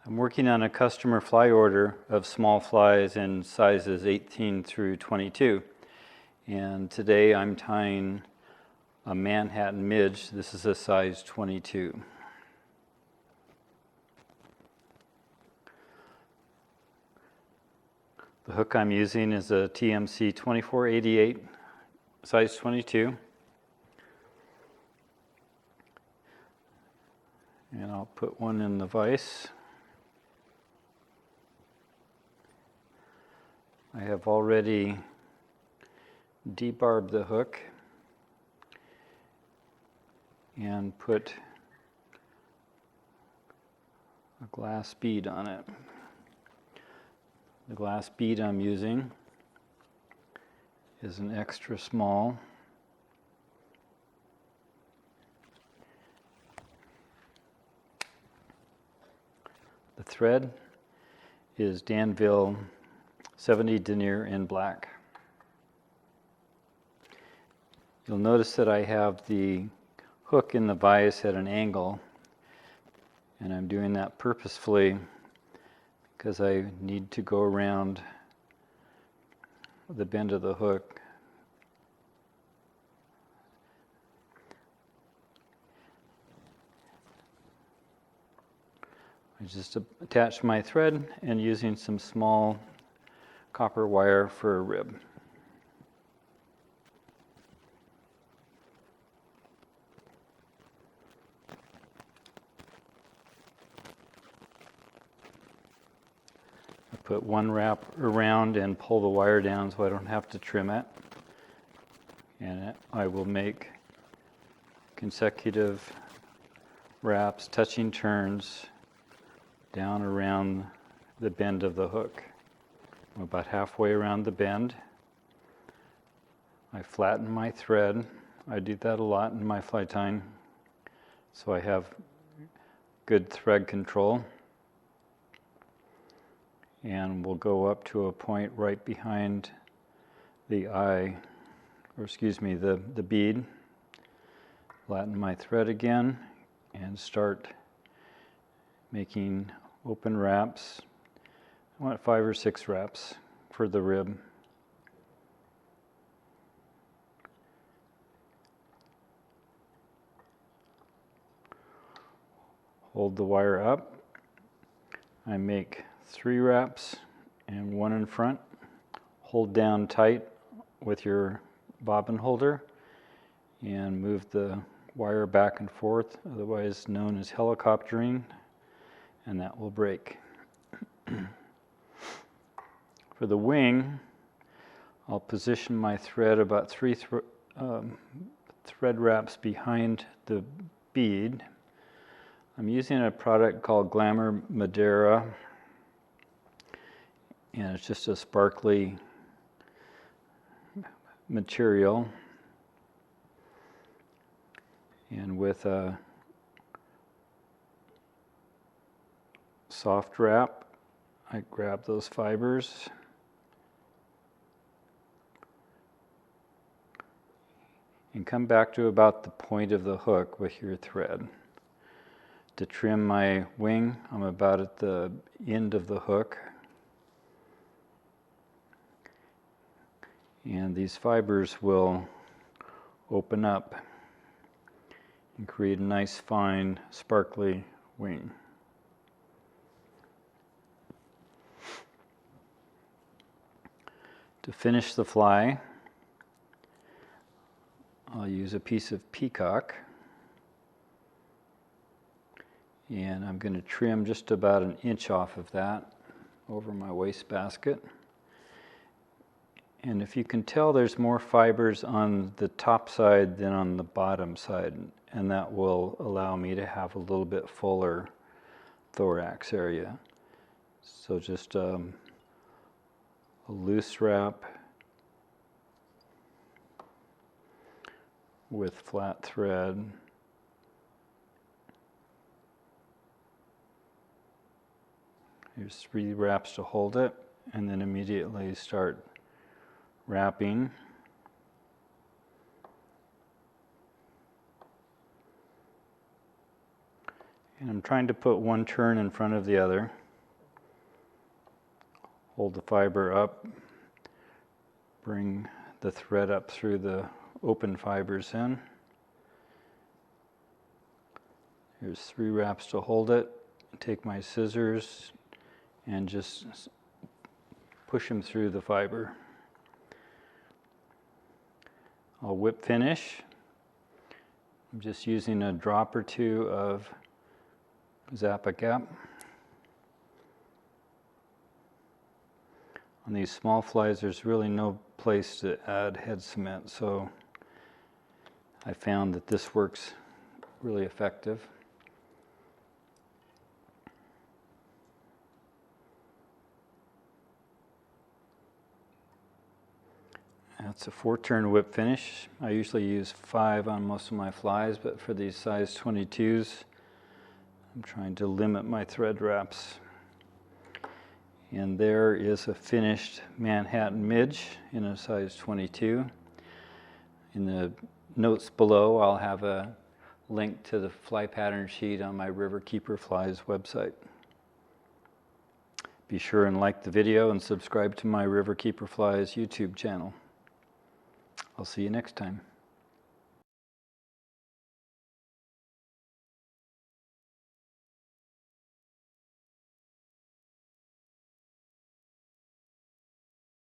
I'm working on a customer fly order of small flies in sizes 18 through 22. And today I'm tying a Manhattan Midge. This is a size 22. The hook I'm using is a TMC 2488, size 22. And I'll put one in the vise. I have already debarbed the hook and put a glass bead on it. The glass bead I'm using is an extra small. The thread is Danville 70 denier in black. You'll notice that I have the hook in the vise at an angle, and I'm doing that purposefully because I need to go around the bend of the hook. I just attach my thread and using some small copper wire for a rib. I put one wrap around and pull the wire down so I don't have to trim it. And I will make consecutive wraps, touching turns down around the bend of the hook. I'm about halfway around the bend. I flatten my thread. I do that a lot in my fly tying, so I have good thread control. And we'll go up to a point right behind the eye, or excuse me, the bead. Flatten my thread again and start making open wraps. I want 5 or 6 wraps for the rib. Hold the wire up. I make 3 wraps and 1 in front. Hold down tight with your bobbin holder and move the wire back and forth, otherwise known as helicoptering, and that will break. For the wing, I'll position my thread about 3 thread wraps behind the bead. I'm using a product called Glamour Madeira, and it's just a sparkly material. And with a soft wrap, I grab those fibers and come back to about the point of the hook with your thread. To trim my wing, I'm about at the end of the hook. And these fibers will open up and create a nice, fine, sparkly wing. To finish the fly, I'll use a piece of peacock, and I'm going to trim just about 1 inch off of that over my wastebasket. And if you can tell, there's more fibers on the top side than on the bottom side, and that will allow me to have a little bit fuller thorax area. So just a loose wrap with flat thread. Here's 3 wraps to hold it, and then immediately start wrapping. And I'm trying to put one turn in front of the other. Hold the fiber up, bring the thread up through the open fibers in. Here's 3 wraps to hold it. Take my scissors and just push them through the fiber. I'll whip finish. I'm just using a drop or 2 of Zap-A-Gap. On these small flies, there's really no place to add head cement, so I found that this works really effective. That's a 4-turn whip finish. I usually use 5 on most of my flies, but for these size 22s, I'm trying to limit my thread wraps. And there is a finished Manhattan Midge in a size 22. In the notes below, I'll have a link to the fly pattern sheet on my RiverKeeper Flies website. Be sure and like the video and subscribe to my RiverKeeper Flies YouTube channel. I'll see you next time.